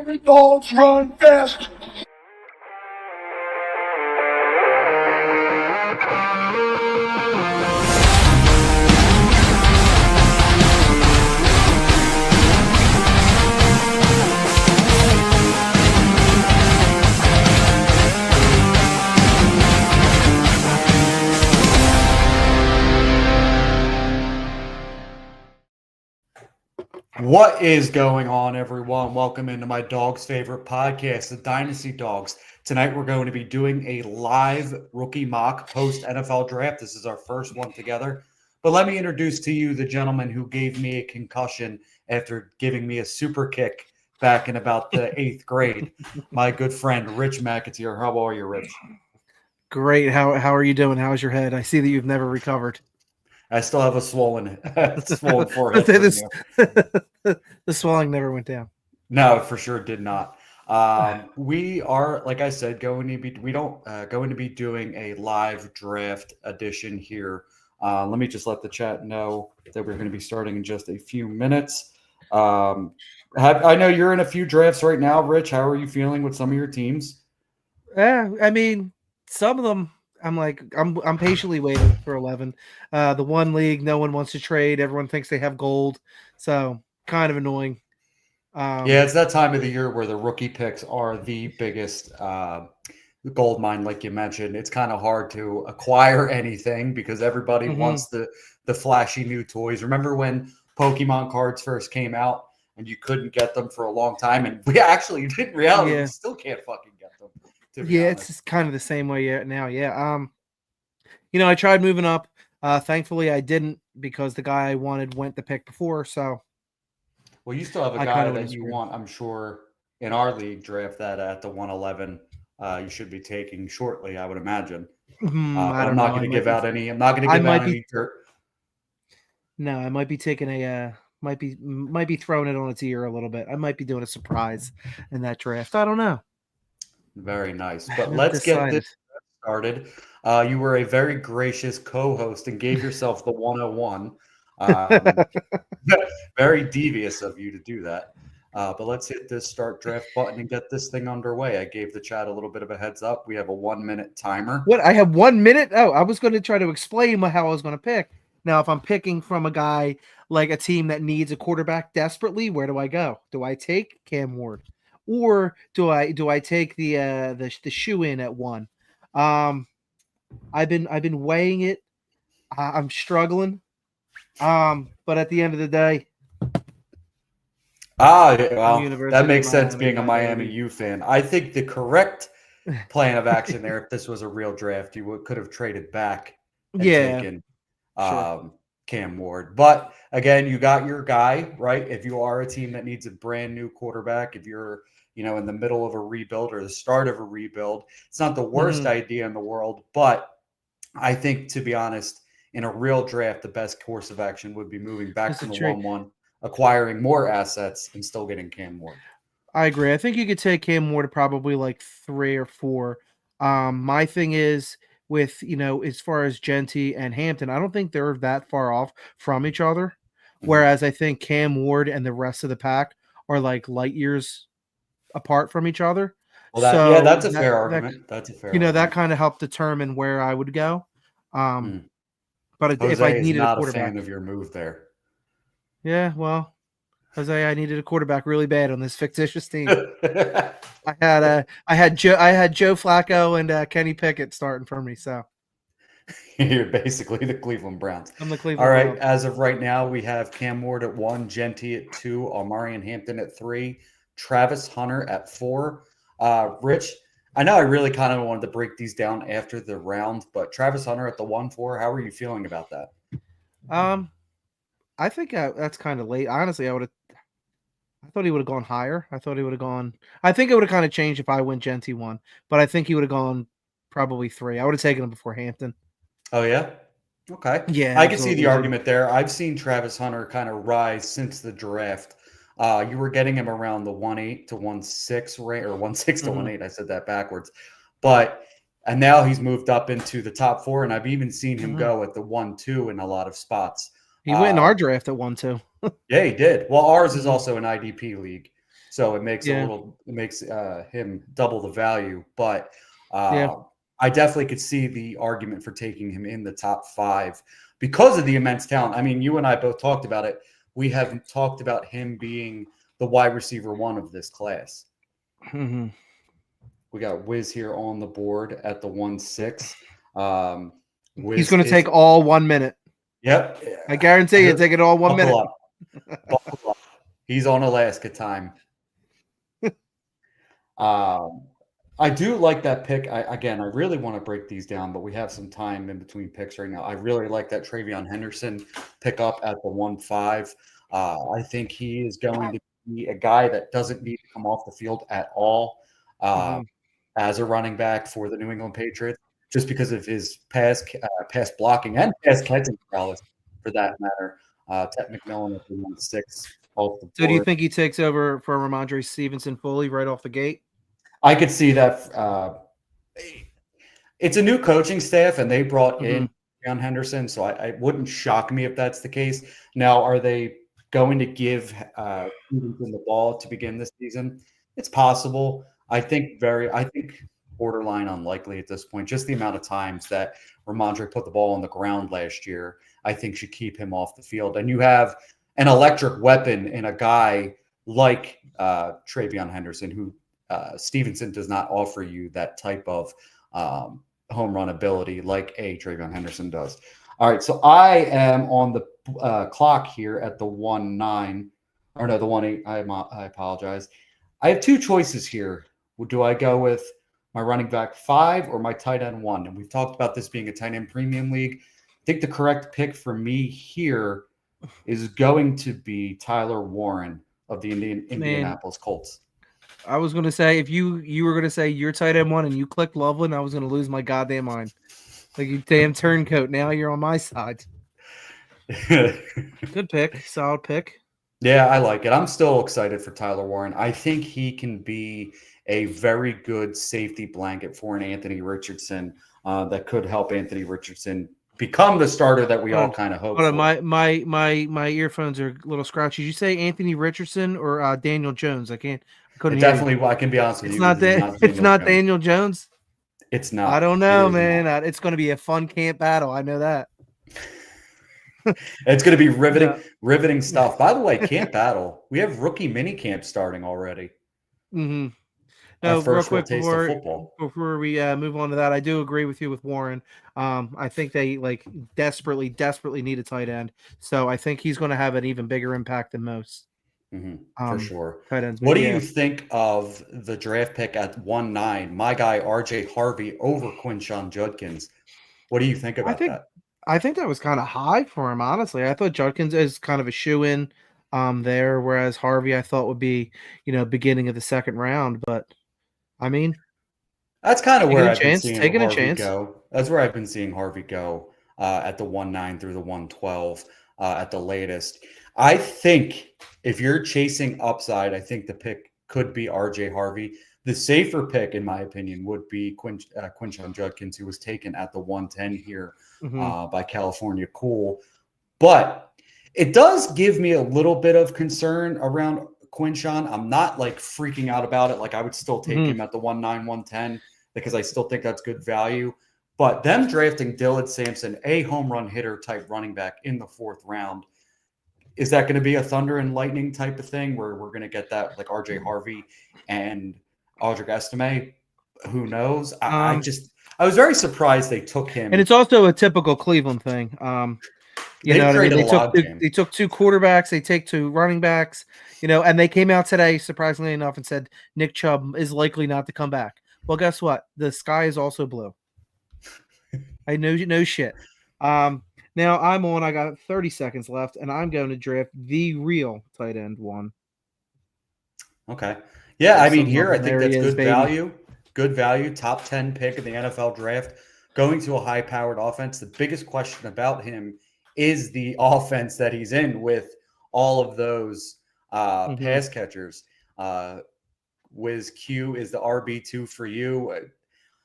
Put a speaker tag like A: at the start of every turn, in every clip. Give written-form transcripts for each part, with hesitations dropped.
A: The dogs run fast.
B: What is going on, everyone? Welcome into my dog's favorite podcast, the Dynasty Dogs. Tonight, we're going to be doing a live rookie mock post NFL draft. This is our first one together. But let me introduce to you the gentleman who gave me a concussion after giving me a super kick back in about the 8th grade. My good friend, Rich McAteer. How are you, Rich?
C: Great. How are you doing? How's your head? I see that you've never recovered.
B: I still have a swollen forehead.
C: The swelling never went down.
B: No, for sure did not. We are, like I said, going to be doing a live draft edition here. Let me just let the chat know that we're going to be starting in just a few minutes. I know you're in a few drafts right now, Rich. How are you feeling with some of your teams?
C: Yeah, I mean, some of them. I'm patiently waiting for 11. The one league, no one wants to trade. Everyone thinks they have gold, so kind of annoying.
B: Yeah, it's that time of the year where the rookie picks are the biggest gold mine, like you mentioned. It's kind of hard to acquire anything because everybody wants the flashy new toys. Remember when Pokemon cards first came out and you couldn't get them for a long time? And we actually, in reality, we still can't fucking get them.
C: Yeah, it's kind of the same way now. Yeah. I tried moving up. Thankfully, I didn't because the guy I wanted went the pick before. So,
B: well, you still have a guy that you want, I'm sure, in our league draft that at the 111 you should be taking shortly, I would imagine. I'm not going to give out any. I'm not going to give out any dirt.
C: No, I might be taking might be throwing it on its ear a little bit. I might be doing a surprise in that draft. I don't know.
B: Very nice. But let's get this started. You were a very gracious co-host and gave yourself the 101. Very devious of you to do that. But let's hit this start draft button and get this thing underway. I gave the chat a little bit of a heads up. We have a 1-minute timer.
C: What? I have 1 minute? Oh, I was going to try to explain how I was going to pick. Now, if I'm picking from a guy like a team that needs a quarterback desperately, where do I go? Do I take Cam Ward? Or do I take the shoe-in at 1? I've been weighing it. I'm struggling. But at the end of the day,
B: that makes sense being a Miami U fan. I think the correct plan of action there, if this was a real draft, you could have traded back and taken Cam Ward. But again, you got your guy, right? If you are a team that needs a brand new quarterback, if you're in the middle of a rebuild or the start of a rebuild, it's not the worst idea in the world. But I think, to be honest, in a real draft, the best course of action would be moving back to the 1-1, acquiring more assets, and still getting Cam Ward.
C: I agree. I think you could take Cam Ward probably like 3 or 4. My thing is with, as far as Genty and Hampton, I don't think they're that far off from each other. Whereas I think Cam Ward and the rest of the pack are like light years apart from each other.
B: Well, that's a fair argument. That's a fair argument.
C: That kind of helped determine where I would go. But
B: Jose
C: if I needed
B: not
C: a quarterback,
B: a fan of your move there.
C: Yeah, well, Jose, I needed a quarterback really bad on this fictitious team. I had Joe Flacco and Kenny Pickett starting for me. So
B: you're basically the Cleveland Browns.
C: I'm the Cleveland.
B: All right.
C: Browns.
B: As of right now, we have Cam Ward at 1, Genty at 2, Omarion Hampton at 3, Travis Hunter at 4. Rich, I know I really kind of wanted to break these down after the round, but Travis Hunter at the 1-4, how are you feeling about that?
C: I think that's kind of late. Honestly, I thought he would have gone higher. I think it would have kind of changed if I went Genty 1, but I think he would have gone probably 3. I would have taken him before Hampton.
B: Oh, yeah? Okay.
C: Yeah.
B: I can see the argument there. I've seen Travis Hunter kind of rise since the draft. You were getting him around the 1.8 to 1.6 range, or 1.6 to 1.8. I said that backwards. And now he's moved up into the top 4, and I've even seen him go at the 1-2 in a lot of spots.
C: He went in our draft at 1-2.
B: Yeah, he did. Well, ours is also an IDP league. So it makes him double the value. But
C: Yeah.
B: I definitely could see the argument for taking him in the top 5 because of the immense talent. I mean, you and I both talked about it. We have talked about him being the wide receiver 1 of this class.
C: Mm-hmm.
B: We got Wiz here on the board at the 1-6.
C: He's going to take all 1 minute.
B: Yep.
C: I guarantee you, take it all 1 minute.
B: Buckle up. He's on Alaska time. I do like that pick. I really want to break these down, but we have some time in between picks right now. I really like that Travion Henderson pick up at the 1-5. I think he is going to be a guy that doesn't need to come off the field at all as a running back for the New England Patriots, just because of his pass blocking and pass catching prowess, for that matter. Ted McMillan at the 1-6. So
C: do you think he takes over for Ramondre Stevenson fully right off the gate?
B: I could see that. It's a new coaching staff, and they brought in John Henderson, so it wouldn't shock me if that's the case. Now, are they going to give Stevenson the ball to begin this season? It's possible. I think borderline unlikely at this point. Just the amount of times that Ramondre put the ball on the ground last year, I think should keep him off the field. And you have an electric weapon in a guy like Travion Henderson, who Stevenson does not offer you that type of home run ability like Travion Henderson does. All right, so I am on the clock here at the 1-9, or no, the 1-8. I apologize. I have 2 choices here. Do I go with my running back 5 or my tight end 1? And we've talked about this being a tight end premium league. I think the correct pick for me here is going to be Tyler Warren of the Indianapolis Colts.
C: I was going to say, if you were going to say your tight end 1 and you clicked Loveland, I was going to lose my goddamn mind. Like, you damn turncoat. Now you're on my side. Good pick. Solid pick.
B: Yeah, I like it. I'm still excited for Tyler Warren. I think he can be a very good safety blanket for an Anthony Richardson that could help Anthony Richardson become the starter that we all kind of hope for.
C: My earphones are a little scratchy. Did you say Anthony Richardson or Daniel Jones? I couldn't
B: definitely. I can be honest with you.
C: It's not Daniel Jones.
B: It's not.
C: I don't know, man. It's going to be a fun camp battle. I know that.
B: It's going to be riveting stuff. By the way, camp battle. We have rookie mini camp starting already.
C: Mm-hmm. No, real quick before we move on to that, I do agree with you with Warren. I think they desperately need a tight end, so I think he's going to have an even bigger impact than most.
B: For sure.
C: Tight ends.
B: What do you think of the draft pick at 1-9? My guy RJ Harvey over Quinshon Judkins. What do you think about that?
C: I think that was kind of high for him, honestly. I thought Judkins is kind of a shoe-in there, whereas Harvey I thought would be, beginning of the second round. But I mean,
B: that's kind of where I've been seeing Harvey go. That's where I've been seeing Harvey go at the 1-9 through the 1-12 at the latest. I think if you're chasing upside, I think the pick could be RJ Harvey. The safer pick, in my opinion, would be Quinshon Judkins, who was taken at the 110 here by California Cool. But it does give me a little bit of concern around Quinshon. I'm not freaking out about it. I would still take him at the 1-9, 110 because I still think that's good value. But them drafting Dillard Sampson, a home run hitter type running back in the 4th round, is that going to be a thunder and lightning type of thing where we're going to get that RJ Harvey and Audric Estime? Who knows? I was very surprised they took him.
C: And it's also a typical Cleveland thing. You know what I mean? They took 2 quarterbacks, they take 2 running backs, and they came out today, surprisingly enough, and said Nick Chubb is likely not to come back. Well, guess what? The sky is also blue. I know no shit. Now I got 30 seconds left, and I'm going to draft the real tight end 1.
B: Okay. Yeah, I mean, here I think that's good value. Good value, top 10 pick in the NFL draft, going to a high-powered offense. The biggest question about him is the offense that he's in with all of those pass catchers. Wiz Q is the RB2 for you.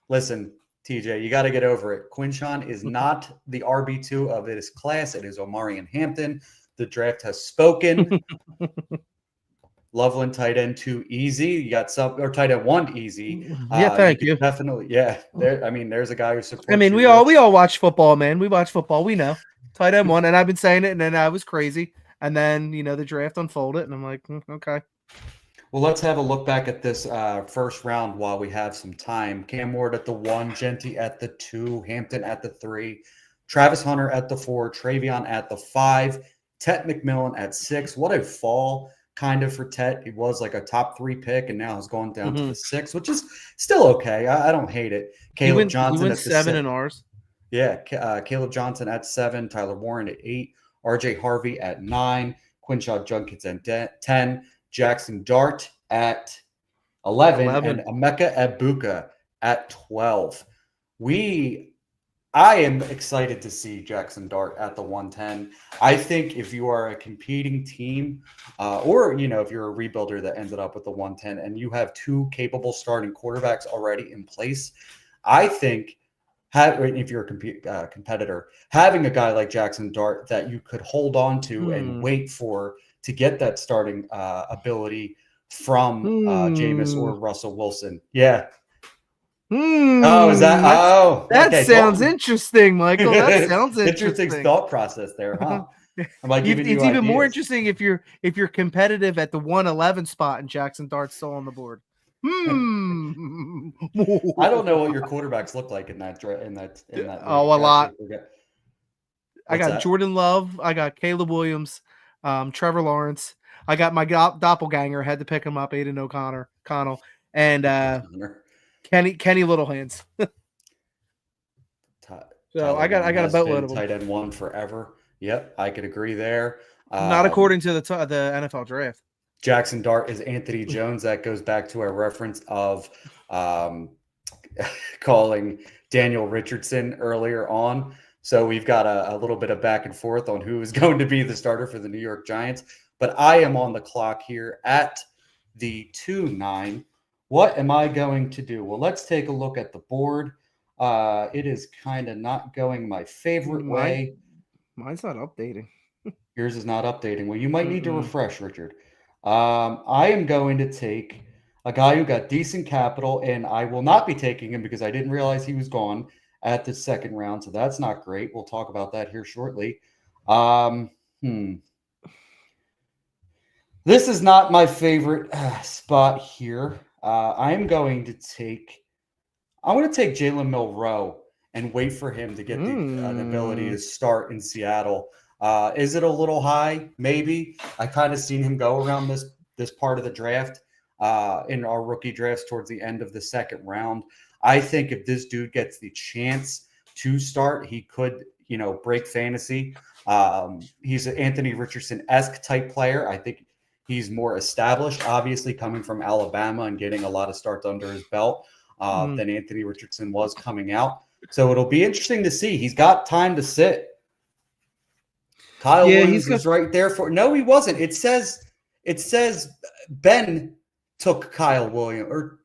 B: Listen, TJ, you got to get over it. Quinshon is not the RB2 of this class. It is Omarion Hampton. The draft has spoken. Loveland tight end 2 easy. You got or tight end 1 easy.
C: Yeah, thank you.
B: Definitely, yeah. There's a guy who supports.
C: I mean, we all watch football, man. We watch football. We know tight end 1, and I've been saying it, and then I was crazy, and then the draft unfolded, and I'm like, okay.
B: Well, let's have a look back at this first round while we have some time. Cam Ward at the 1, Genty at the 2, Hampton at the 3, Travis Hunter at the 4, Travion at the 5, Tet McMillan at 6. What a fall kind of for Tet. He was like a top 3 pick and now has gone down to the 6, which is still okay. I don't hate it. Caleb Johnson
C: he
B: at the
C: 7 in ours.
B: Yeah, Caleb Johnson at 7, Tyler Warren at 8, RJ Harvey at 9, Quinshaw Junkins at 10, Jackson Dart at 11. And Emeka Egbuka at 12. I am excited to see Jackson Dart at the 110. I think if you are a competing team or, if you're a rebuilder that ended up with the 110 and you have 2 capable starting quarterbacks already in place, I think if you're a competitor, having a guy like Jackson Dart that you could hold on to and wait for to get that starting ability from Jameis or Russell Wilson. Yeah. Oh, is that?
C: That sounds interesting, Michael. That sounds interesting.
B: Thought process there, huh?
C: It's even more interesting if you're competitive at the 111 spot and Jackson Dart's still on the board.
B: I don't know what your quarterbacks look like in that.
C: A lot. I got Jordan Love. I got Caleb Williams, Trevor Lawrence. I got my doppelganger. Had to pick him up, Aiden O'Connell, and Kenny Littlehands. So I got a boatload of them.
B: Tight end 1 forever. Yep, I could agree there.
C: Not according to the NFL draft.
B: Jackson Dart is Anthony Jones. That goes back to our reference of calling Daniel Richardson earlier on. So we've got a little bit of back and forth on who is going to be the starter for the New York Giants. But I am on the clock here at the 2-9. What am I going to do? Well, let's take a look at the board. It is kind of not going my favorite way.
C: Mine's not updating.
B: Yours is not updating. Well, you might need to refresh, Richard. I am going to take a guy who got decent capital, and I will not be taking him because I didn't realize he was gone at the second round, so that's not great. We'll talk about that here shortly. This is not my favorite spot here. I'm going to take Jalen Milroe and wait for him to get an ability to start in Seattle. Is it a little high? Maybe. I kind of seen him go around this part of the draft in our rookie drafts towards the end of the second round. I think if this dude gets the chance to start, he could, break fantasy. He's an Anthony Richardson-esque type player. I think he's more established, obviously, coming from Alabama and getting a lot of starts under his belt than Anthony Richardson was coming out. So it'll be interesting to see. He's got time to sit. Kyle Williams was right there for. No, he wasn't. It says Ben took Kyle Williams,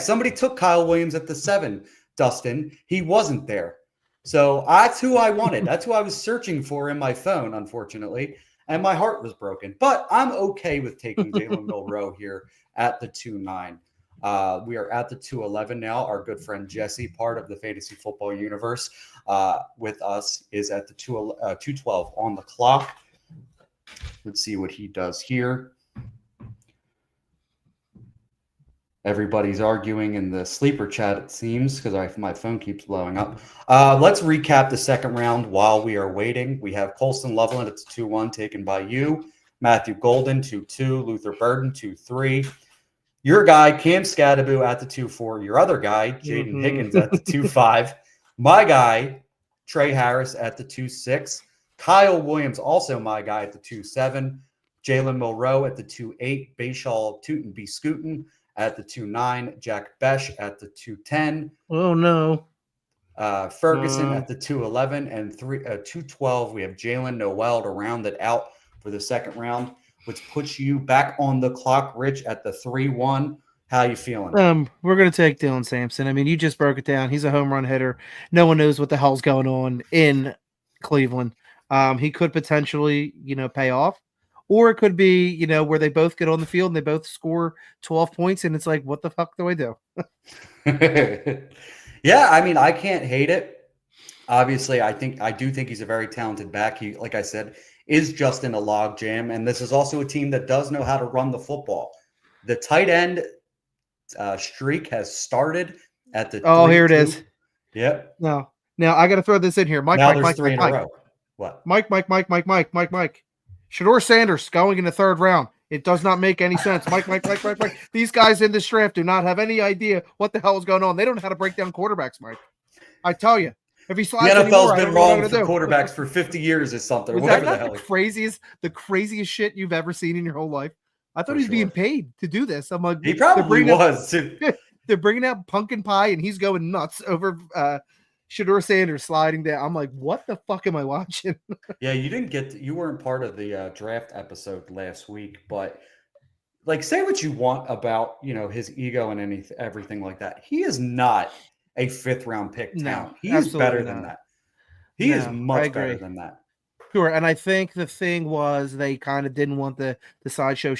B: somebody took Kyle Williams at the 7. Dustin, he wasn't there. So that's who I wanted. That's who I was searching for in my phone, unfortunately, and my heart was broken. But I'm okay with taking Jalen Milroe here at the 2-9. We are at the 2-11 now. Our good friend Jesse, part of the fantasy football universe, with us is at the 2-12 on the clock. Let's see what he does here. Everybody's arguing in the sleeper chat, it seems, because my phone keeps blowing up. Let's recap the second round while we are waiting. We have Colston Loveland at 2-1, taken by you. Matthew Golden, 2-2. Luther Burden, 2-3. Your guy, Cam Scadaboo, at the 2-4. Your other guy, Jaden Higgins, at the 2-5. My guy, Trey Harris, at the 2-6. Kyle Williams, also my guy, at the 2-7. Jalen Milroe at the 2-8. Bayshaw Tootin B. Scootin at the 2-9. Jack Besh at the 2-10.
C: Oh, no.
B: Ferguson at the 2-11. And 2-12, we have Jalen Noel to round it out for the second round, which puts you back on the clock, Rich, at the 3-1. How you feeling?
C: We're going to take Dylan Sampson. I mean, you just broke it down. He's a home run hitter. No one knows what the hell's going on in Cleveland. He could potentially, pay off, Or it could be, where they both get on the field and they both score 12 points, and it's like, what the fuck do I do?
B: Yeah, I mean, I can't hate it. Obviously, I do think he's a very talented back. He, like I said, is just in a log jam, and this is also a team that does know how to run the football. The tight end streak has started at the
C: Oh, here it is.
B: Yep.
C: Now I got to throw this in here. Mike,
B: now
C: Mike,
B: there's
C: Mike,
B: three
C: Mike,
B: in a
C: Mike.
B: row. What?
C: Mike. Shador Sanders going in the third round. It does not make any sense. Mike. These guys in this draft do not have any idea what the hell is going on. They don't know how to break down quarterbacks, Mike. I tell you. If he slides
B: the NFL's
C: anymore,
B: been wrong for quarterbacks for 50 years or something.
C: Was
B: whatever
C: that
B: the hell.
C: The craziest shit you've ever seen in your whole life? I thought he was being paid to do this. I'm like,
B: he probably was too.
C: They're bringing out pumpkin pie, and he's going nuts over Shador Sanders sliding down. I'm like, what the fuck am I watching?
B: Yeah, you weren't part of the draft episode last week, but like, say what you want about his ego and everything like that. He is not a 5th round pick talent. He is better than that. He is much better than that.
C: Sure, and I think the thing was they kind of didn't want the sideshow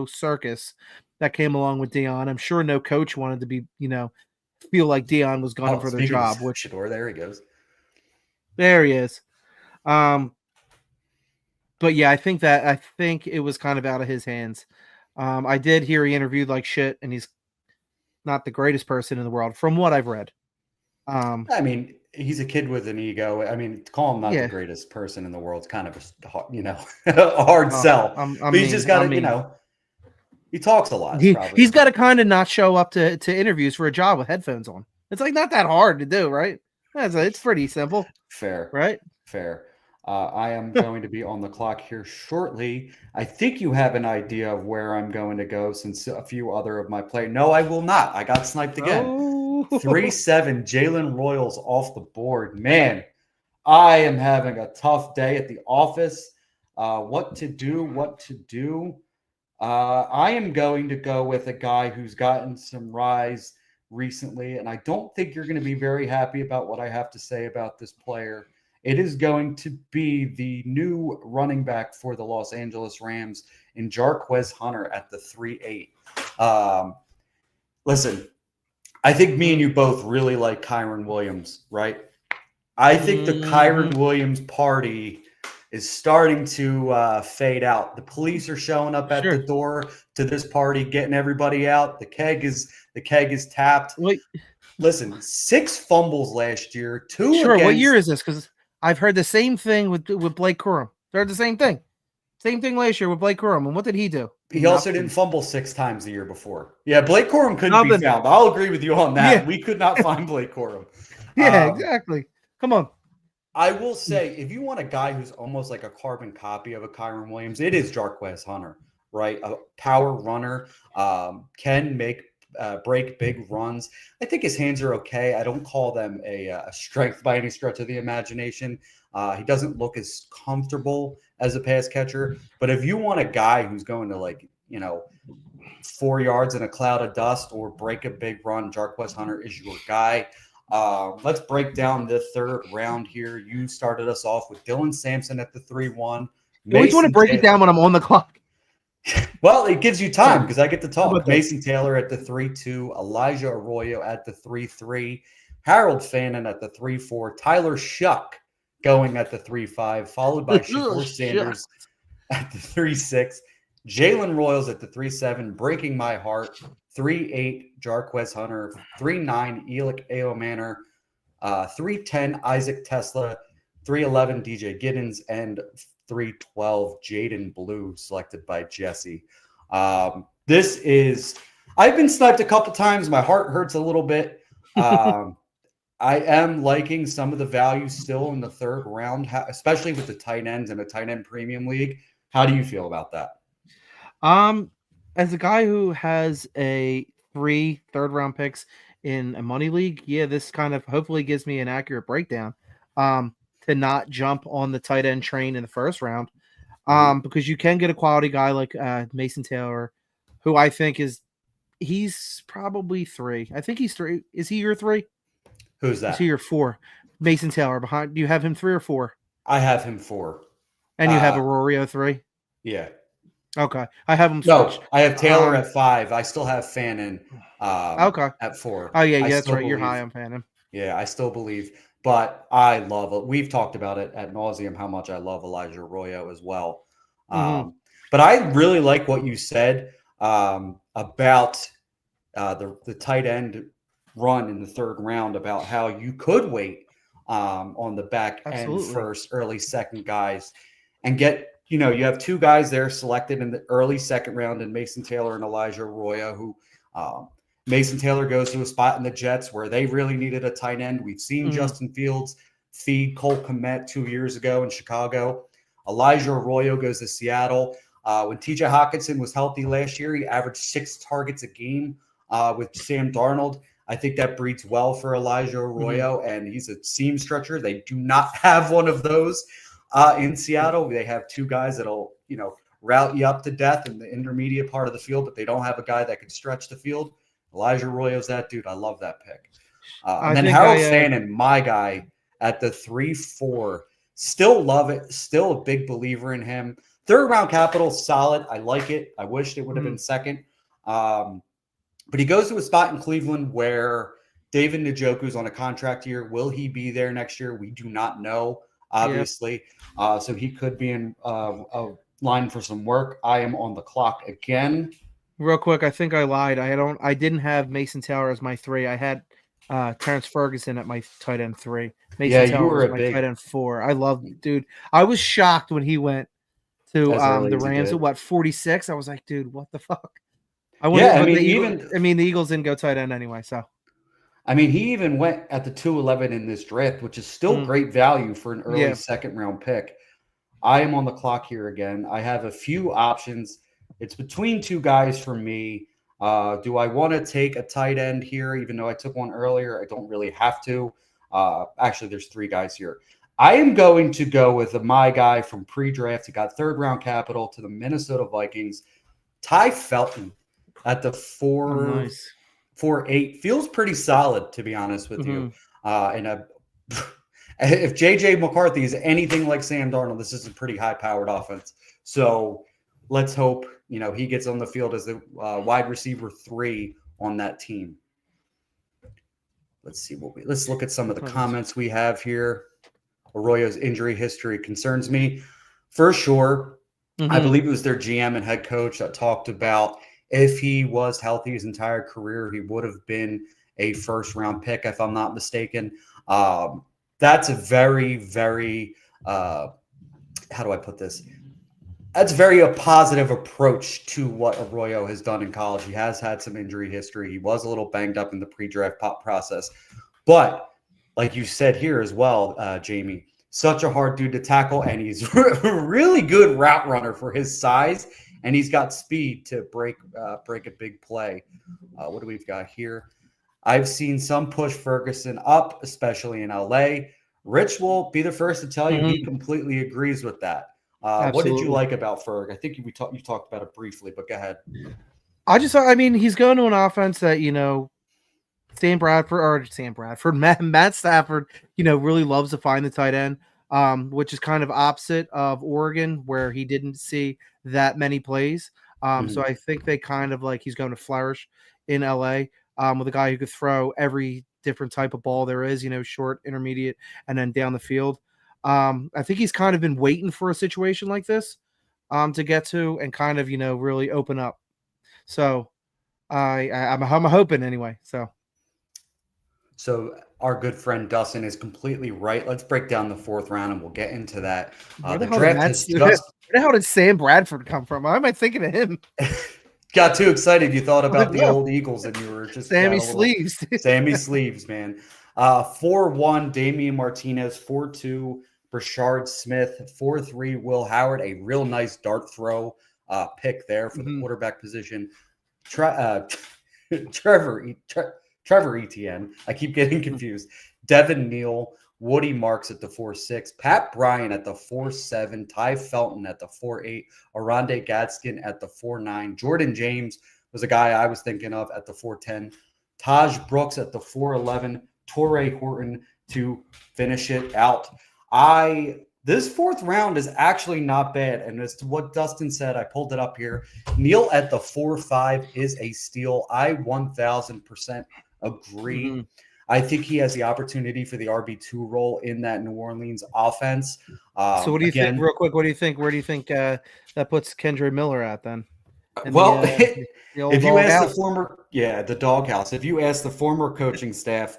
C: circus that came along with Deion. I'm sure no coach wanted to be, feel like Deion was gunning for their job. Which
B: Shador, there he goes.
C: There he is. But yeah, I think it was kind of out of his hands. I did hear he interviewed like shit, and he's not the greatest person in the world, from what I've read.
B: I mean, he's a kid with an ego. I mean, to call him not the greatest person in the world is kind of a hard sell. He's just got to, he talks a lot.
C: He's got to kind of not show up to interviews for a job with headphones on. It's like not that hard to do, right? It's pretty simple.
B: Fair.
C: Right?
B: Fair. I am going to be on the clock here shortly. I think you have an idea of where I'm going to go since a few other of my players. No, I will not. I got sniped again. 3-7, Jalen Royals off the board. Man, I am having a tough day at the office. What to do? I am going to go with a guy who's gotten some rise recently, and I don't think you're going to be very happy about what I have to say about this player. It is going to be the new running back for the Los Angeles Rams in Jarquez Hunter at the 3-8. Listen, I think me and you both really like Kyren Williams, right? I think the Kyren Williams party is starting to fade out. The police are showing up at the door to this party, getting everybody out. The keg is tapped.
C: Wait.
B: Listen, 6 fumbles last year. 2
C: against... What year is this? Because I've heard the same thing with Blake Corum. They heard the same thing. Same thing last year with Blake Corum. And what did he do?
B: He also didn't fumble 6 times the year before. Yeah, Blake Corum couldn't be found. I'll agree with you on that. Yeah. We could not find Blake Corum.
C: Yeah, exactly. Come on.
B: I will say, if you want a guy who's almost like a carbon copy of a Kyren Williams, it is Jarquez Hunter, right? A power runner, can break big runs. I think his hands are okay. I don't call them a strength by any stretch of the imagination. He doesn't look as comfortable as a pass catcher. But if you want a guy who's going to 4 yards in a cloud of dust or break a big run, Jarquez Hunter is your guy. Let's break down the 3rd round here. You started us off with Dylan Sampson at the 3-1.
C: You always want to break it down when I'm on the clock.
B: Well, it gives you time because I get to talk. Mason Taylor at the 3-2, Elijah Arroyo at the 3-3, Harold Fannin at the 3-4, Tyler Shuck going at the 3-5, followed by Shador Sanders at the 3-6, Jalen Royals at the 3-7, breaking my heart, 3-8, Jarquez Hunter, 3-9, Elic Aomanor, 3-10, Isaac Tesla, 3-11, DJ Giddens, and 3-12, Jaden Blue, selected by Jesse. I've been sniped a couple times. My heart hurts a little bit. I am liking some of the value still in the 3rd round, especially with the tight ends in a tight end premium league. How do you feel about that?
C: As a guy who has 3 third-round picks in a money league, yeah, this kind of hopefully gives me an accurate breakdown. To not jump on the tight end train in the 1st round, because you can get a quality guy like Mason Taylor, who I think he's probably 3. I think he's 3. Is he your 3?
B: Who's that?
C: Is he your 4? Mason Taylor behind. Do you have him 3 or 4?
B: I have him 4.
C: And you have Arroyo 3?
B: Yeah.
C: Okay. I have them
B: No,
C: switched.
B: I have Taylor at 5. I still have Fannin
C: Okay.
B: at 4.
C: Oh, yeah,
B: I
C: that's
B: still
C: right. You're
B: believe.
C: high on Fannin.
B: Yeah, I still believe. But I love it. We've talked about it ad nauseum how much I love Elijah Arroyo as well. But I really like what you said about the tight end run in the third round, about how you could wait on the back end first, early second guys, and get, you have two guys there selected in the early second round in Mason Taylor and Elijah Arroyo, who Mason Taylor goes to a spot in the Jets where they really needed a tight end. We've seen Justin Fields feed Cole Kmet 2 years ago in Chicago. Elijah Arroyo goes to Seattle. When TJ Hawkinson was healthy last year, he averaged 6 targets a game with Sam Darnold. I think that breeds well for Elijah Arroyo, and he's a seam stretcher. They do not have one of those in Seattle. They have 2 guys that'll, route you up to death in the intermediate part of the field, but they don't have a guy that can stretch the field. Elijah Arroyo's that dude. I love that pick. And then Harold Fannin, my guy, at the 3-4. Still love it. Still a big believer in him. Third round capital, solid. I like it. I wished it would have been second. But he goes to a spot in Cleveland where David Njoku's on a contract year. Will he be there next year? We do not know, obviously. So he could be in a line for some work. I am on the clock again.
C: Real quick, I think I lied. I didn't have Mason Taylor as my 3. I had Terrence Ferguson at my tight end 3. Mason Taylor was my tight end 4. I love, dude. I was shocked when he went to the Rams at 46. I was like, dude, what the fuck? The Eagles didn't go tight end anyway. So,
B: he even went at the 211 in this draft, which is still great value for an early second round pick. I am on the clock here again. I have a few options. It's between 2 guys for me. Do I want to take a tight end here, even though I took one earlier? I don't really have to. Actually, there's 3 guys here. I am going to go with my guy from pre-draft. He got third round capital to the Minnesota Vikings. Ty Felton at the 4-8 feels pretty solid, to be honest with you. And if JJ McCarthy is anything like Sam Darnold, this is a pretty high-powered offense. So let's hope he gets on the field as the wide receiver 3 on that team. Let's see let's look at some of the comments we have here. Arroyo's injury history concerns me for sure. I believe it was their GM and head coach that talked about if he was healthy his entire career, he would have been a first-round pick, if I'm not mistaken. That's a very, very how do I put this? That's very a positive approach to what Arroyo has done in college. He has had some injury history. He was a little banged up in the pre-draft process. But like you said here as well, Jamie, such a hard dude to tackle, and he's a really good route runner for his size, and he's got speed to break a big play. What do we've got here? I've seen some push Ferguson up, especially in LA. Rich will be the first to tell you he completely agrees with that. What did you like about Ferg? I think you talked about it briefly, but go ahead.
C: He's going to an offense that, Matt Stafford, really loves to find the tight end, which is kind of opposite of Oregon, where he didn't see that many plays. So I think they kind of he's going to flourish in LA with a guy who could throw every different type of ball there is, short, intermediate, and then down the field. I think he's kind of been waiting for a situation like this to get to and kind of, really open up. So I'm hoping anyway.
B: So our good friend Dustin is completely right. Let's break down the 4th round and we'll get into that.
C: Where the hell did Sam Bradford come from? Why am I thinking of him?
B: Got too excited. You thought about the old Eagles and you were just
C: Sammy Sleeves.
B: Sammy Sleeves, man. 4-1, Damian Martinez. 4-2, Brashard Smith. 4-3, Will Howard. A real nice dart throw pick there for the quarterback position. Trevor Etienne. I keep getting confused. Devin Neal, Woody Marks at the 4-6, Pat Bryan at the 4-7, Ty Felton at the 4-8, Oronde Gadsden at the 4-9. Jordan James was a guy I was thinking of at the 4-10. Taj Brooks at the 4-11. Torrey Horton to finish it out. I This fourth round is actually not bad. And as to what Dustin said, I pulled it up here. Neal at the 4-5 is a steal. I 1000% agree.
C: Mm-hmm.
B: I think he has the opportunity for the RB2 role in that New Orleans offense.
C: So what do you think, real quick? What do you think? Where do you think that puts Kendre Miller at then?
B: Well,
C: the
B: if you ask the doghouse, if you ask the former coaching staff,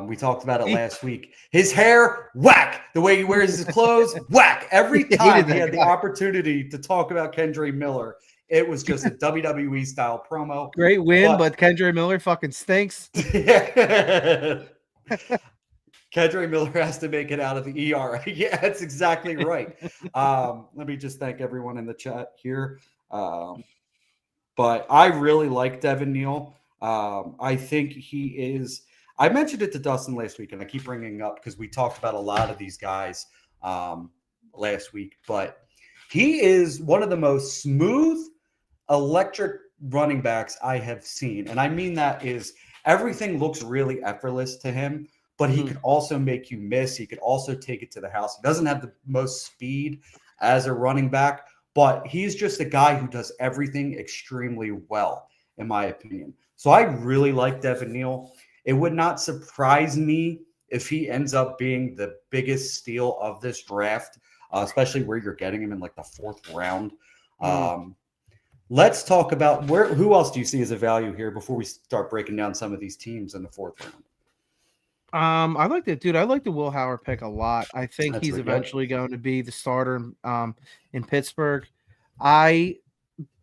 B: we talked about it last week. His hair, whack. The way he wears his clothes, whack. Every time he had the opportunity to talk about Kendre Miller, it was just a WWE style promo.
C: Great win, but Kendre Miller fucking stinks.
B: Kendre Miller has to make it out of the ER. Yeah, that's exactly right. Let me just thank everyone in the chat here. But I really like Devin Neal. I think he is – I mentioned it to Dustin last week, and I keep bringing it up because we talked about a lot of these guys last week. But he is one of the most smooth, electric running backs I have seen. And I mean that is everything looks really effortless to him, but he can also make you miss. He could also take it to the house. He doesn't have the most speed as a running back, but he's just a guy who does everything extremely well, in my opinion. So I really like Devin Neal. It would not surprise me if he ends up being the biggest steal of this draft, especially where you're getting him in like the fourth round. Let's talk about who else do you see as a value here before we start breaking down some of these teams in the fourth round?
C: I like that, dude. I like the Will Howard pick a lot. I think he's eventually going to be the starter in Pittsburgh. I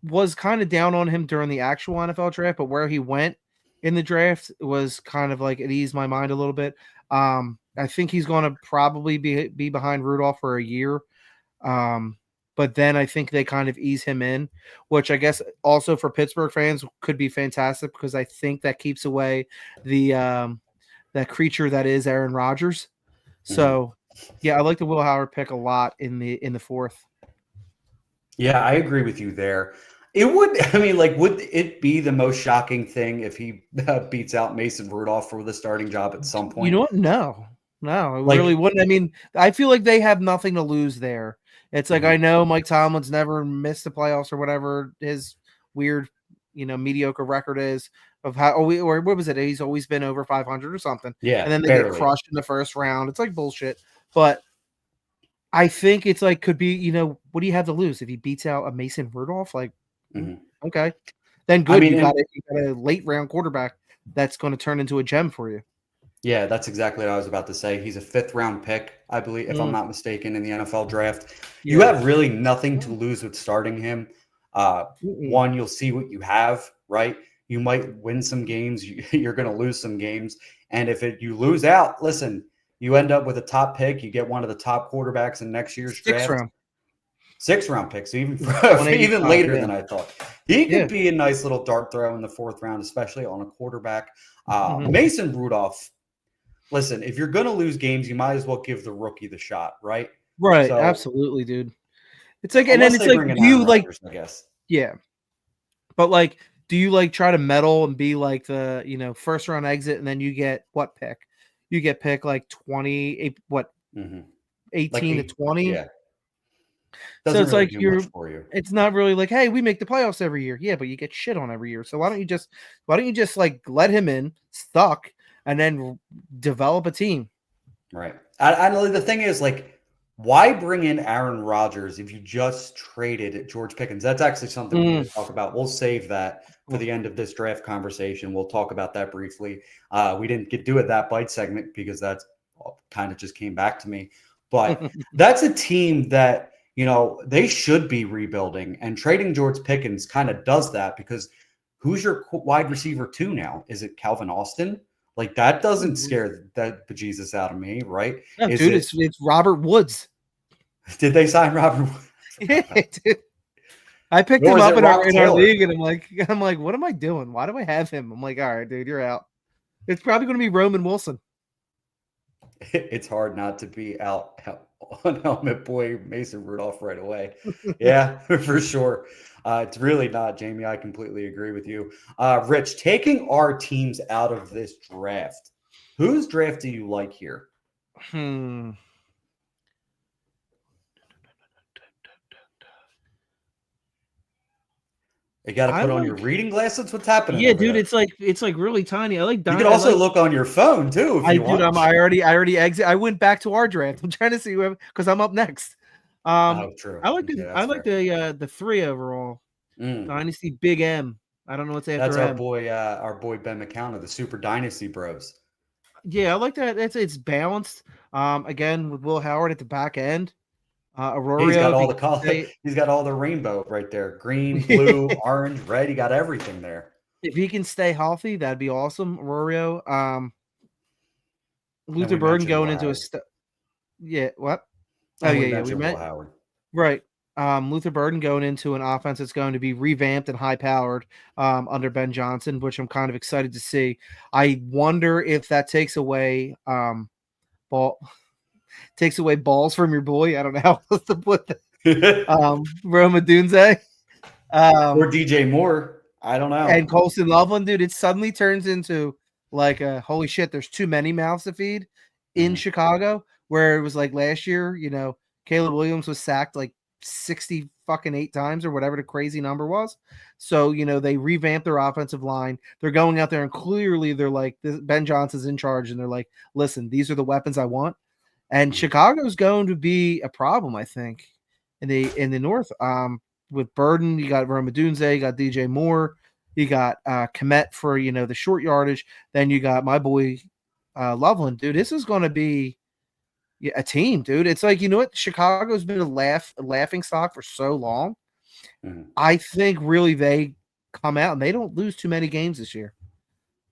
C: was kind of down on him during the actual NFL draft, but where he went in the draft was kind of like it eased my mind a little bit. I think he's going to probably be behind Rudolph for a year. But then I think they kind of ease him in, which I guess also for Pittsburgh fans could be fantastic because I think that keeps away the that creature that is Aaron Rodgers. So, yeah, I like the Will Howard pick a lot in the fourth.
B: Yeah, I agree with you there. It would, I mean, like, would it be the most shocking thing if he beats out Mason Rudolph for the starting job at some point?
C: You know what? No, it really wouldn't. I mean, I feel like they have nothing to lose there. It's like I know Mike Tomlin's never missed the playoffs or whatever his weird, mediocre record is of how or what was it? He's always been over 500 or something.
B: Yeah,
C: and then they get crushed in the first round. It's like bullshit. But I think it's like could be, what do you have to lose if he beats out a Mason Rudolph? Like, okay, then good. I mean, you got a late round quarterback that's going to turn into a gem for you.
B: Yeah, that's exactly what I was about to say. He's a 5th round pick, I believe, if I'm not mistaken, in the NFL draft. Yeah. You have really nothing to lose with starting him. One, you'll see what you have, right? You might win some games. You're going to lose some games. And if you lose out, listen, you end up with a top pick. You get one of the top quarterbacks in next year's draft. 6th round pick, so even later than I thought. He could be a nice little dart throw in the 4th round, especially on a quarterback. Mason Rudolph, listen, if you're going to lose games, you might as well give the rookie the shot, right?
C: Right, so, absolutely, dude. It's like, and then it's like, do you like,
B: I guess,
C: yeah, but like, do you like try to meddle and be like the first round exit, and then you get what pick? You get pick like 20, 18 to 20.
B: Yeah.
C: So it's like it's not really like, hey, we make the playoffs every year. Yeah, but you get shit on every year. So why don't you just like let him in, stuck, and then develop a team?
B: Right. I know the thing is, like, why bring in Aaron Rodgers if you just traded George Pickens? That's actually something we need to talk about. We'll save that for the end of this draft conversation. We'll talk about that briefly. We didn't do it that bite segment because that's kind of just came back to me. But that's a team that, they should be rebuilding, and trading George Pickens kind of does that because who's your wide receiver 2 now? Is it Calvin Austin? Like, that doesn't scare that bejesus out of me, right?
C: No, dude, it's Robert Woods.
B: Did they sign Robert Woods?
C: Yeah, dude. I picked him up in our league, and I'm like, what am I doing? Why do I have him? I'm like, all right, dude, you're out. It's probably going to be Roman Wilson.
B: It's hard not to be out on helmet boy Mason Rudolph right away. Yeah, for sure. It's really not, Jamie. I completely agree with you. Rich, taking our teams out of this draft, whose draft do you like here? You got to put on your reading glasses. What's happening?
C: Yeah,
B: over
C: dude,
B: there?
C: it's like really tiny. I like.
B: You can also look on your phone too if you want.
C: I already exit. I went back to our draft. I'm trying to see because I'm up next.
B: Oh, true.
C: I like
B: Yeah,
C: the 3 overall. Dynasty Big M. I don't know what's after
B: That's
C: M.
B: our boy Ben McCown, the Super Dynasty Bros.
C: Yeah, I like that. It's balanced. Again with Will Howard at the back end. Aurora.
B: He's got all the color. He's got all the rainbow right there: green, blue, orange, red. He got everything there.
C: If he can stay healthy, that'd be awesome. Aurora. Luther Burden going into what? Oh yeah. We met
B: Howard.
C: Right. Luther Burden going into an offense that's going to be revamped and high powered under Ben Johnson, which I'm kind of excited to see. I wonder if that takes away balls from your boy. I don't know how else to put that. Roma Dunze.
B: Or DJ Moore. I don't know.
C: And Colson Loveland, dude, it suddenly turns into like holy shit, there's too many mouths to feed in Chicago, where it was like last year, Caleb Williams was sacked like 60 fucking 8 times or whatever the crazy number was. So, they revamped their offensive line. They're going out there and clearly they're like, Ben Johnson's in charge and they're like, listen, these are the weapons I want. And Chicago's going to be a problem, I think, in the North. With Burden, you got Roma Dunze, you got DJ Moore, you got Komet for the short yardage. Then you got my boy Loveland, dude. This is going to be a team, dude. It's like what Chicago's been a laughing stock for so long. I think really they come out and they don't lose too many games this year.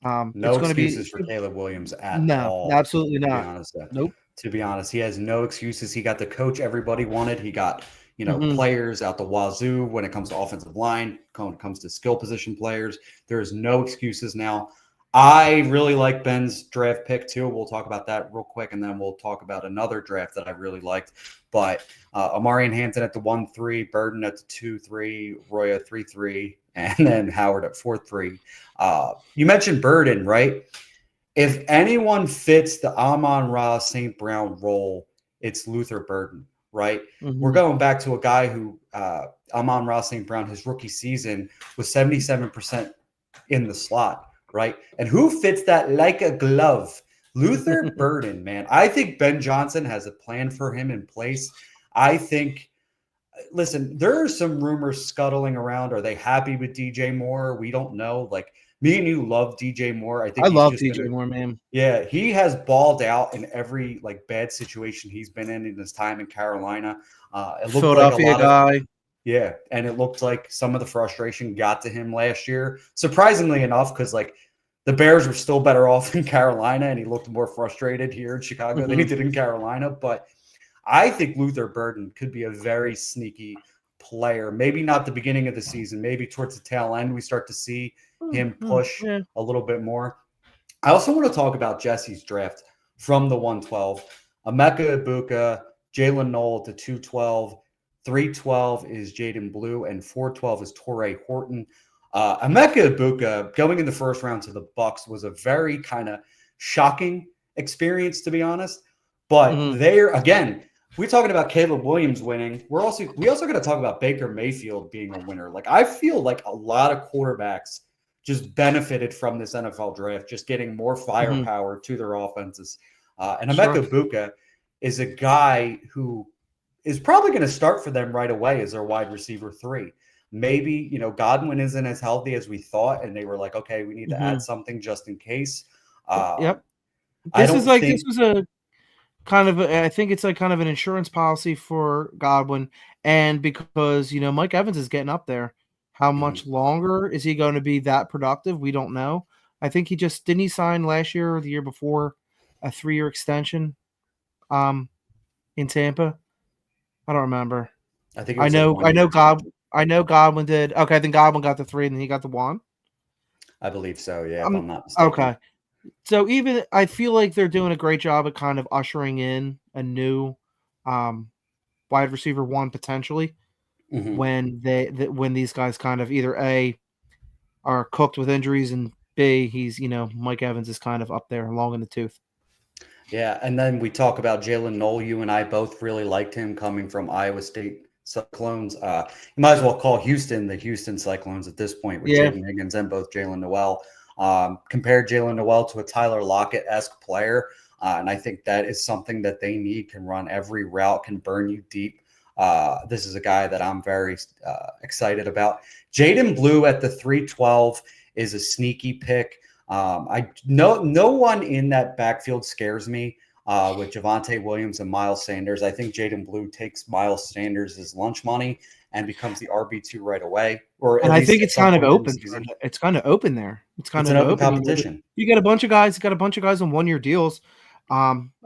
B: No excuses for Caleb Williams at all.
C: No, absolutely not. Nope.
B: To be honest, he has no excuses. He got the coach everybody wanted. He got players out the wazoo when it comes to offensive line, when it comes to skill position players. There is no excuses now. I really like Ben's draft pick too. We'll talk about that real quick, and then we'll talk about another draft that I really liked. But Amarian Hampton at the 1-3, Burden at the 2-3, Roy at 3-3, and then Howard at 4-3. You mentioned Burden, right? If anyone fits the Amon-Ra St. Brown role, it's Luther Burden. Right. We're going back to a guy who Amon-Ra St. Brown, his rookie season was 77% in the slot. Right. And who fits that like a glove? Luther Burden, man. I think Ben Johnson has a plan for him in place. I think, listen, there are some rumors scuttling around. Are they happy with DJ Moore? We don't know. Like, me and you love DJ Moore. I love DJ
C: Moore, man.
B: Yeah, he has balled out in every bad situation he's been in his time in Carolina. It looked
C: Philadelphia
B: like a
C: guy.
B: Yeah, and it looked like some of the frustration got to him last year. Surprisingly enough, because the Bears were still better off in Carolina, and he looked more frustrated here in Chicago than he did in Carolina. But I think Luther Burden could be a very sneaky player. Maybe not the beginning of the season. Maybe towards the tail end we start to see him push a little bit more. I also want to talk about Jesse's draft from the 112. Emeka Egbuka, Jalen Noel at the 212. 312 is Jaden Blue, and 412 is Torrey Horton. Emeka Egbuka going in the first round to the Bucs was a very kind of shocking experience, to be honest. But there, again, we're talking about Caleb Williams winning. We also going to talk about Baker Mayfield being a winner. I feel like a lot of quarterbacks just benefited from this NFL draft, just getting more firepower to their offenses. And Emeka Egbuka is a guy who is probably going to start for them right away as their wide receiver 3. Maybe, Godwin isn't as healthy as we thought, and they were like, okay, we need to add something just in case.
C: Yep. This was a kind of, I think it's kind of an insurance policy for Godwin. And because, Mike Evans is getting up there. How much longer is he going to be that productive? We don't know. I think didn't he sign last year or the year before a 3-year extension in Tampa? I don't remember.
B: I think
C: I know Godwin did. Okay, I think Godwin got the 3 and then he got the 1.
B: I believe so, yeah, if I'm not mistaken.
C: Okay. So I feel like they're doing a great job at kind of ushering in a new wide receiver 1 potentially. When when these guys kind of either A are cooked with injuries and B he's Mike Evans is kind of up there long in the tooth.
B: Yeah, and then we talk about Jalen Noel. You and I both really liked him coming from Iowa State Cyclones. You might as well call Houston the Houston Cyclones at this point with Jaden Higgins and both Jalen Noel. Compared Jalen Noel to a Tyler Lockett-esque player, and I think that is something that they need. Can run every route, can burn you deep. This is a guy that I'm very excited about. Jaden Blue at the 312 is a sneaky pick. No one in that backfield scares me with Javonte Williams and Miles Sanders. I think Jaden Blue takes Miles Sanders' lunch money and becomes the RB2 right away.
C: And I think it's kind of open. It's kind of open there. It's kind of
B: an open competition.
C: You got a bunch of guys. You got a bunch of guys on 1 year deals,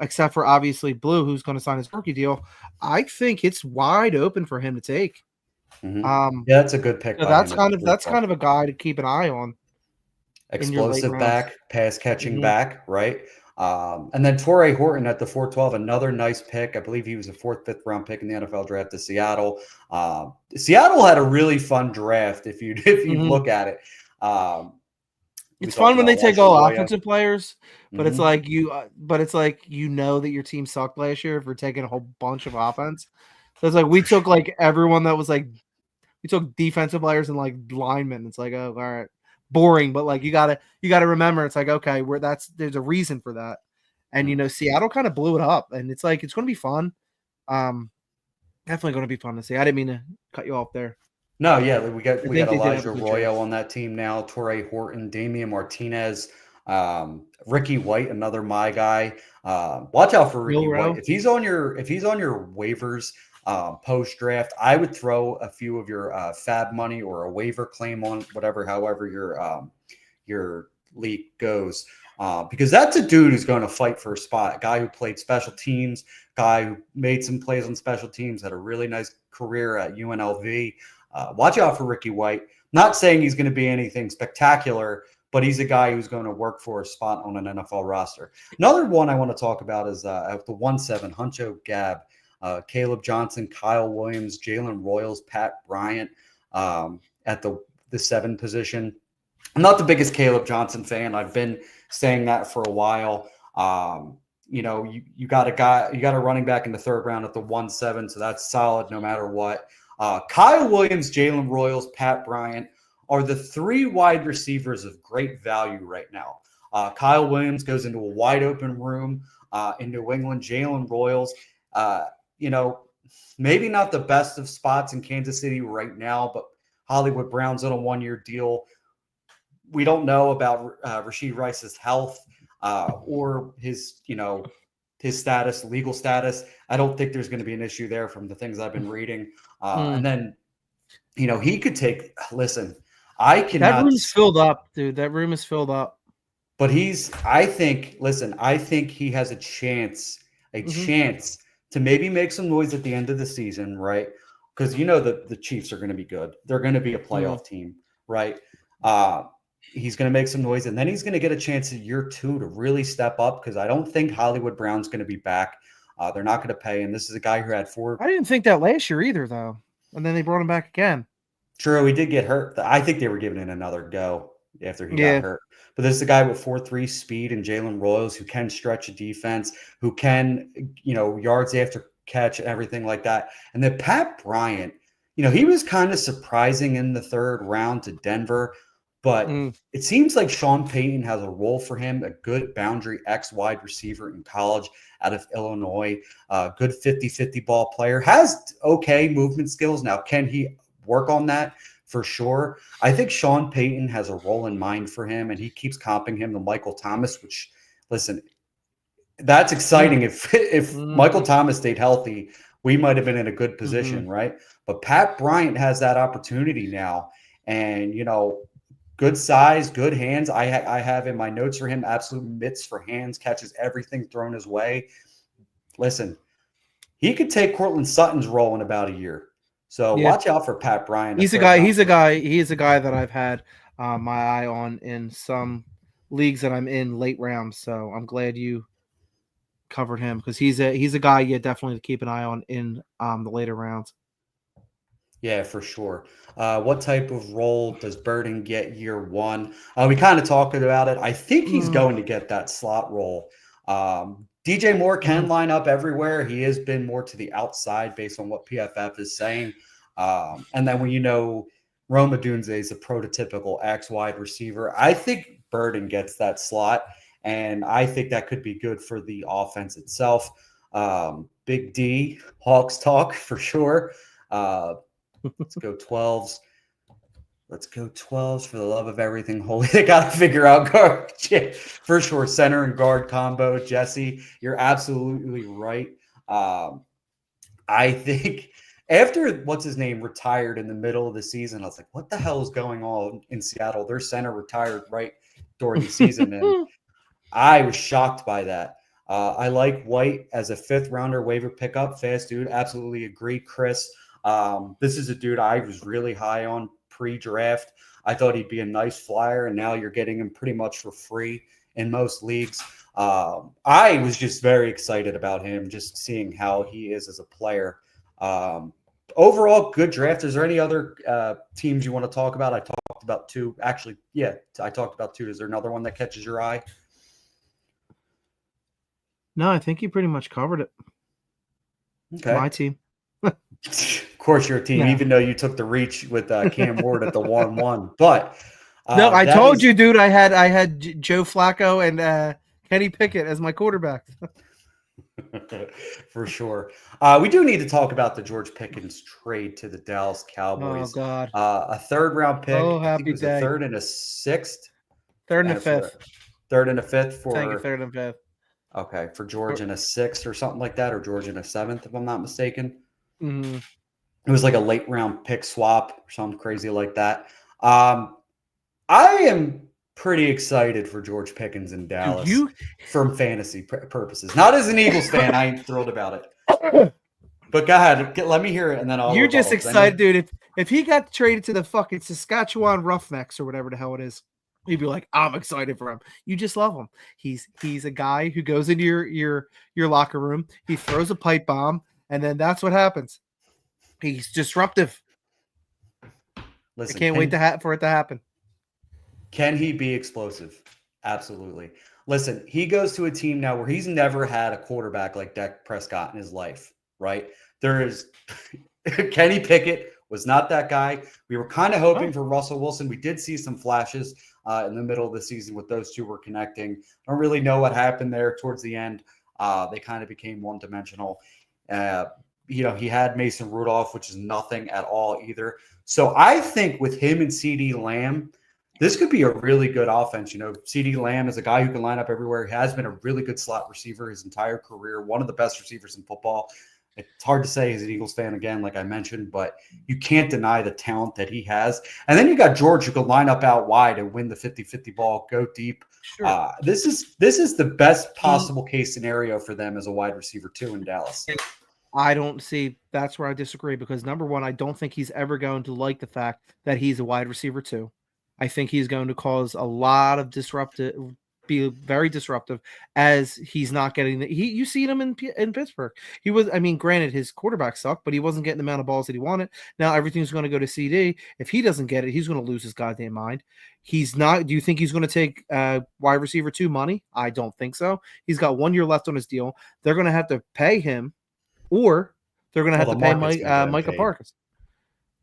C: except for obviously Blue, who's going to sign his rookie deal. I think it's wide open for him to take.
B: Yeah, that's a good pick.
C: So that's kind of a guy to keep an eye on.
B: Explosive back, pass catching back, right? And then Torrey Horton at the 412, another nice pick. I believe he was a 4th, 5th round pick in the NFL draft to Seattle. Seattle had a really fun draft if you look at it.
C: It's fun when they take all offensive players, but it's like you know that your team sucked last year for taking a whole bunch of offense. So it's like we took like everyone that was like we took defensive players and like linemen. It's like, oh, all right. Boring, but like you gotta remember it's like, okay, there's a reason for that. And Seattle kind of blew it up, and it's like it's gonna be fun. Definitely gonna be fun to see. I didn't mean to cut you off there.
B: No, yeah, we got Elijah Arroyo on that team now, Torrey Horton, Damian Martinez, Ricky White, another my guy. Watch out for Ricky White. If he's on your waivers post draft, I would throw a few of your fab money or a waiver claim on however your league goes, because that's a dude who's going to fight for a spot. A guy who played special teams, guy who made some plays on special teams, had a really nice career at UNLV. Watch out for Ricky White. Not saying he's going to be anything spectacular, but he's a guy who's going to work for a spot on an NFL roster. Another one I want to talk about is at the 1-7, Huncho Gab. Caleb Johnson, Kyle Williams, Jalen Royals, Pat Bryant at the 7 position. I'm not the biggest Caleb Johnson fan. I've been saying that for a while. You got a running back in the 3rd round at the 1-7, so that's solid no matter what. Kyle Williams, Jalen Royals, Pat Bryant are the 3 wide receivers of great value right now. Kyle Williams goes into a wide open room in New England. Jalen Royals, maybe not the best of spots in Kansas City right now, but Hollywood Brown's on a 1-year deal. We don't know about Rashee Rice's health or his status, legal status. I don't think there's going to be an issue there from the things I've been reading. And then, he could take. Listen, I cannot.
C: That room's filled up, dude. That room is filled up.
B: But I think he has a chance to maybe make some noise at the end of the season, right? Because the Chiefs are going to be good. They're going to be a playoff team, right? He's going to make some noise, and then he's going to get a chance in year 2 to really step up, because I don't think Hollywood Brown's going to be back. They're not going to pay, and this is a guy who had 4.
C: I didn't think that last year either, though. And then they brought him back again.
B: True, he did get hurt. I think they were giving it another go after he got hurt. But this is a guy with 4.3 speed and Jalen Royals who can stretch a defense, who can, yards after catch and everything like that. And then Pat Bryant, he was kind of surprising in the 3rd round to Denver. But it seems like Sean Payton has a role for him, a good boundary X wide receiver in college out of Illinois, good 50-50 ball player, has okay movement skills. Now, can he work on that? For sure. I think Sean Payton has a role in mind for him, and he keeps comping him to Michael Thomas, which, listen, that's exciting. If Michael Thomas stayed healthy, we might have been in a good position, right? But Pat Bryant has that opportunity now, and, good size, good hands. I have in my notes for him, absolute mitts for hands, catches everything thrown his way. Listen, he could take Cortland Sutton's role in about a year. So watch out for Pat Bryant.
C: He's a guy that I've had my eye on in some leagues that I'm in late rounds. So I'm glad you covered him, because he's a guy definitely to keep an eye on in the later rounds.
B: Yeah, for sure. What type of role does Burden get year 1? We kind of talked about it. I think he's going to get that slot role. DJ Moore can line up everywhere. He has been more to the outside based on what PFF is saying. And then when Rome Odunze is a prototypical X wide receiver, I think Burden gets that slot, and I think that could be good for the offense itself. Big D, Hawks talk for sure. Let's go 12s. Let's go 12s for the love of everything holy. They got to figure out guard. For sure, center and guard combo. Jesse, you're absolutely right. I think after what's his name retired in the middle of the season, I was like, what the hell is going on in Seattle? Their center retired right during the season, and I was shocked by that. I like White as a 5th rounder waiver pickup. Fast dude. Absolutely agree, Chris. This is a dude I was really high on pre-draft. I thought he'd be a nice flyer, and now you're getting him pretty much for free in most leagues. I was just very excited about him, just seeing how he is as a player. Overall, good draft. Is there any other teams you want to talk about? I talked about 2. Actually, yeah, I talked about 2. Is there another one that catches your eye?
C: No, I think you pretty much covered it.
B: Okay.
C: My team.
B: Of course, your team, even though you took the reach with Cam Ward at the 1-1. But
C: no, I told you, dude. I had Joe Flacco and Kenny Pickett as my quarterbacks.
B: For sure. We do need to talk about the George Pickens trade to the Dallas Cowboys.
C: Oh God!
B: A 3rd round pick.
C: Oh,
B: I think it was
C: day.
B: a 3rd and a 6th.
C: 3rd and a 5th.
B: 3rd and a 5th for.
C: I think 3rd and 5th.
B: Okay, for George and a 6th or something like that, or George and a 7th, if I'm not mistaken.
C: Mm-hmm.
B: It was like a late round pick swap or something crazy like that. I am pretty excited for George Pickens in Dallas from fantasy purposes. Not as an Eagles fan, I ain't thrilled about it. But go ahead, let me hear it, and then I'll.
C: You're just excited, dude. If he got traded to the fucking Saskatchewan Roughnecks or whatever the hell it is, you'd be like, I'm excited for him. You just love him. He's a guy who goes into your locker room, he throws a pipe bomb, and then that's what happens. He's disruptive.
B: Listen,
C: I can't wait for it to happen.
B: Can he be explosive? Absolutely. Listen, he goes to a team now where he's never had a quarterback like Dak Prescott in his life, right? There is Kenny Pickett was not that guy. We were kind of hoping for Russell Wilson. We did see some flashes in the middle of the season with those two were connecting. I don't really know what happened there towards the end. They kind of became one-dimensional. He had Mason Rudolph, which is nothing at all either. So I think with him and CeeDee Lamb, this could be a really good offense. CeeDee Lamb is a guy who can line up everywhere. He has been a really good slot receiver his entire career, one of the best receivers in football. It's hard to say as an Eagles fan, again, like I mentioned, but you can't deny the talent that he has. And then you got George who could line up out wide and win the 50-50 ball, go deep. Sure. This is the best possible case scenario for them as a wide receiver too in Dallas.
C: I don't see – that's where I disagree because, number one, I don't think he's ever going to like the fact that he's a wide receiver too. I think he's going to cause a lot of be very disruptive as he's not getting you see him in Pittsburgh. He was, granted his quarterback sucked, but he wasn't getting the amount of balls that he wanted. Now everything's going to go to CD. If he doesn't get it, he's going to lose his goddamn mind. He's not. Do you think he's going to take wide receiver 2 money? I don't think so. He's got 1 year left on his deal. They're going to have to pay him, or they're going to have to pay Micah Parsons.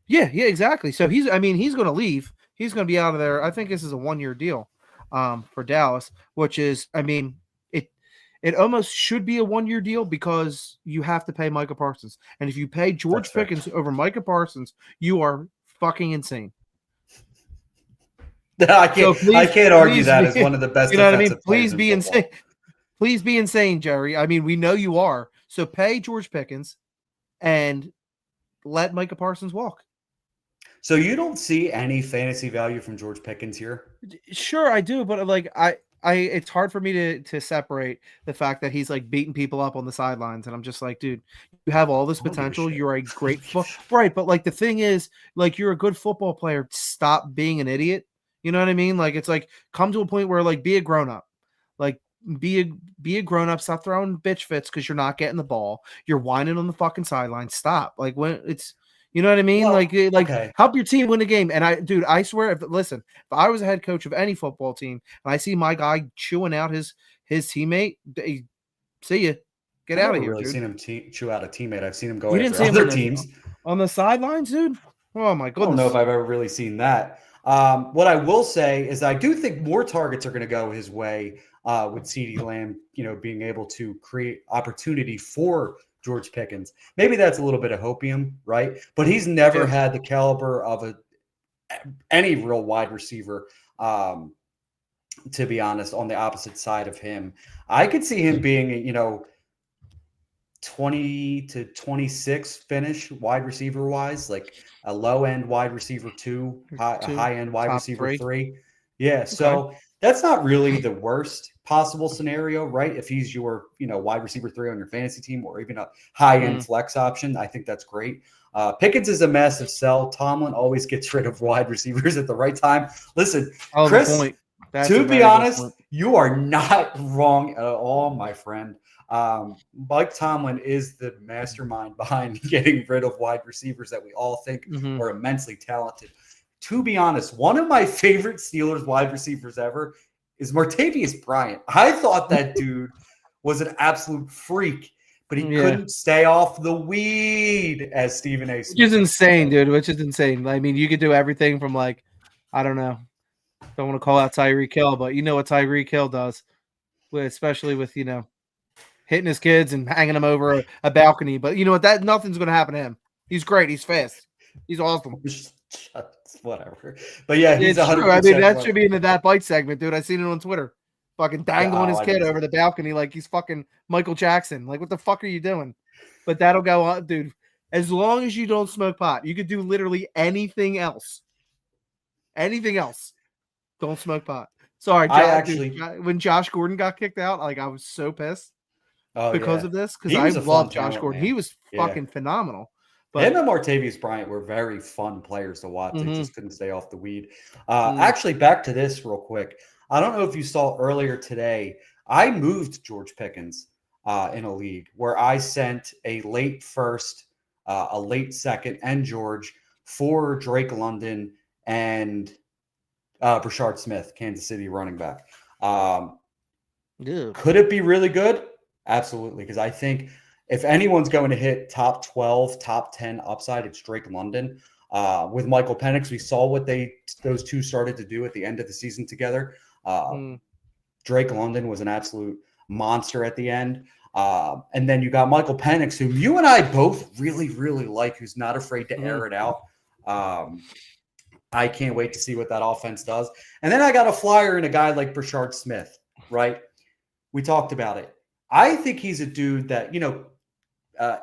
C: Yeah, exactly. So he's going to leave. He's going to be out of there. I think this is a 1 year deal for Dallas, which is, it almost should be a 1 year deal because you have to pay Micah Parsons. And if you pay George Pickens over Micah Parsons, you are fucking insane.
B: I can't argue that as one of the best.
C: You know what I mean? Please be insane. Please be insane, Jerry. We know you are. So pay George Pickens and let Micah Parsons walk.
B: So you don't see any fantasy value from George Pickens here?
C: Sure, I do, but it's hard for me to separate the fact that he's like beating people up on the sidelines, and I'm just like, dude, you have all this potential. You're a great right, but like the thing is, like you're a good football player. Stop being an idiot. You know what I mean? Like it's like come to a point where like be a grown up, like be a grown up. Stop throwing bitch fits because you're not getting the ball. You're whining on the fucking sideline. Stop. Like when it's. You know what I mean? Well, okay. Help your team win a game. And I swear, if I was a head coach of any football team and I see my guy chewing out his teammate, See ya. Get
B: I've
C: out of
B: never
C: here,
B: really
C: dude.
B: seen him chew out a teammate. I've seen him go
C: You didn't
B: after
C: see him
B: other teams.
C: on the sidelines, dude? Oh, my
B: I don't know
C: goodness.
B: if I've ever really seen that. What I will say is I do think more targets are going to go his way with CeeDee Lamb, being able to create opportunity for George Pickens. Maybe that's a little bit of hopium, right? But he's never had the caliber of any real wide receiver, to be honest, on the opposite side of him. I could see him being, 20 to 26 finish wide receiver wise, like a low end wide receiver 2, a high end wide receiver 3. Yeah. So that's not really the worst possible scenario, right? If he's your, wide receiver 3 on your fantasy team, or even a high end flex option, I think that's great. Pickens is a massive sell. Tomlin always gets rid of wide receivers at the right time. Listen, Chris, to be honest, you are not wrong at all, my friend. Mike Tomlin is the mastermind behind getting rid of wide receivers that we all think are immensely talented. To be honest, one of my favorite Steelers wide receivers ever is Martavius Bryant. I thought that dude was an absolute freak, but he couldn't stay off the weed, as Stephen A. Smith.
C: Which is insane, dude. Which is insane. I mean, you could do everything from I don't know. Don't want to call out Tyreek Hill, but you know what Tyreek Hill does, especially with hitting his kids and hanging them over a balcony. But you know what? Nothing's going to happen to him. He's great. He's fast. He's awesome.
B: Whatever. But yeah, he's 100%.
C: True. I mean, that should be into that bite segment, dude. I seen it on Twitter. Fucking dangling his kid over the balcony like he's fucking Michael Jackson. Like, what the fuck are you doing? But that'll go on, dude. As long as you don't smoke pot, you could do literally anything else. Anything else. Don't smoke pot. Sorry, dude, when Josh Gordon got kicked out, I was so pissed because of this, because I love Josh Gordon. Man. He was fucking phenomenal. But
B: him and Martavius Bryant were very fun players to watch. They just couldn't stay off the weed. Actually, back to this real quick. I don't know if you saw earlier today, I moved George Pickens in a league where I sent a late first, a late second, and George for Drake London and Brashard Smith, Kansas City running back. Could it be really good? Absolutely, because I think if anyone's going to hit top 12, top 10 upside, it's Drake London. With Michael Penix, we saw what those two started to do at the end of the season together. Drake London was an absolute monster at the end. And then you got Michael Penix, who you and I both really, really like, who's not afraid to air it out. I can't wait to see what that offense does. And then I got a flyer in a guy like Brashard Smith, right? We talked about it. I think he's a dude that,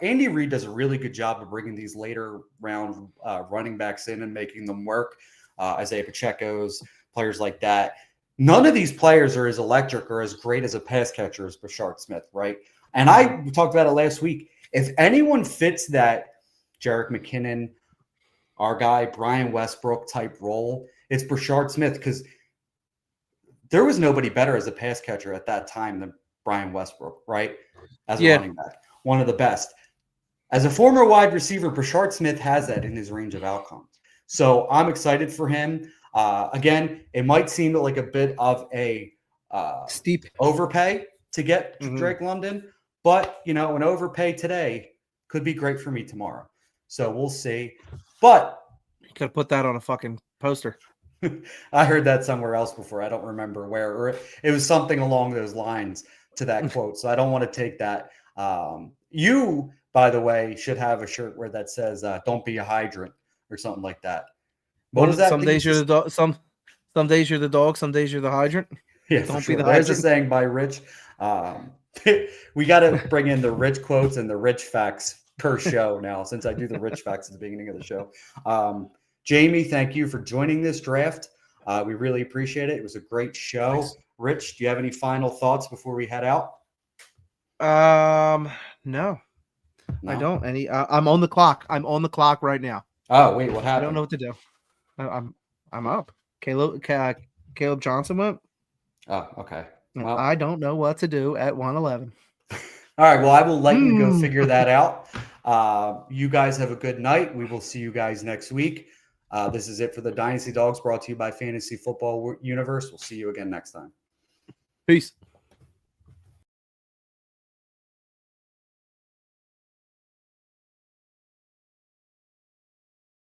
B: Andy Reid does a really good job of bringing these later round running backs in and making them work. Isaiah Pacheco's, players like that. None of these players are as electric or as great as a pass catcher as Brashard Smith, right? And we talked about it last week. If anyone fits that Jerick McKinnon, our guy Brian Westbrook type role, it's Brashard Smith, because there was nobody better as a pass catcher at that time than Brian Westbrook, right? As a running back, one of the best. As a former wide receiver, Brashard Smith has that in his range of outcomes. So I'm excited for him. Again, it might seem like a bit of a
C: steep
B: overpay to get Drake London, but an overpay today could be great for me tomorrow. So we'll see. But
C: you could put that on a fucking poster.
B: I heard that somewhere else before. I don't remember where, or it was something along those lines to that quote. So I don't want to take that. You, by the way, should have a shirt where that says "Don't be a hydrant" or something like that. What was that?
C: Some days you're the dog. Some days you're the dog. Some days you're the hydrant.
B: Yeah, don't be the hydrant. That's a saying by Rich. We got to bring in the Rich quotes and the Rich facts per show now, since I do the Rich facts at the beginning of the show. Jamie, thank you for joining this draft. We really appreciate it. It was a great show. Nice. Rich, do you have any final thoughts before we head out?
C: No, I don't. I'm on the clock. I'm on the clock right now.
B: Oh, wait, what happened?
C: I don't know what to do. I'm up. Caleb Johnson went.
B: Oh, okay. Well,
C: I don't know what to do at 111.
B: All right. Well, I will let you go figure that out. You guys have a good night. We will see you guys next week. This is it for the Dynasty Dogs, brought to you by Fantasy Football Universe. We'll see you again next time.
C: Peace.